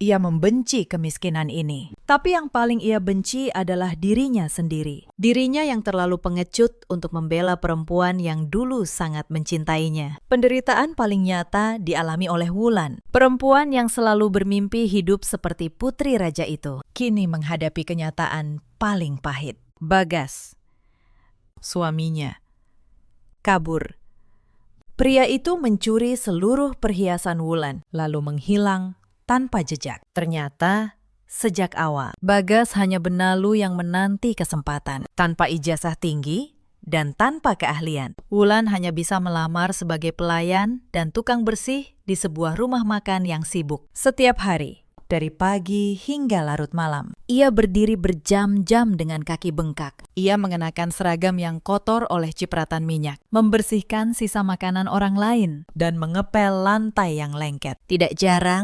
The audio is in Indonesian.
Ia membenci kemiskinan ini. Tapi yang paling ia benci adalah dirinya sendiri. Dirinya yang terlalu pengecut untuk membela perempuan yang dulu sangat mencintainya. Penderitaan paling nyata dialami oleh Wulan. Perempuan yang selalu bermimpi hidup seperti putri raja itu, kini menghadapi kenyataan paling pahit. Bagas, suaminya, kabur. Pria itu mencuri seluruh perhiasan Wulan, lalu menghilang tanpa jejak. Ternyata, sejak awal, Bagas hanya benalu yang menanti kesempatan. Tanpa ijazah tinggi dan tanpa keahlian, Wulan hanya bisa melamar sebagai pelayan dan tukang bersih di sebuah rumah makan yang sibuk. Setiap hari, dari pagi hingga larut malam, ia berdiri berjam-jam dengan kaki bengkak. Ia mengenakan seragam yang kotor oleh cipratan minyak, membersihkan sisa makanan orang lain, dan mengepel lantai yang lengket. Tidak jarang,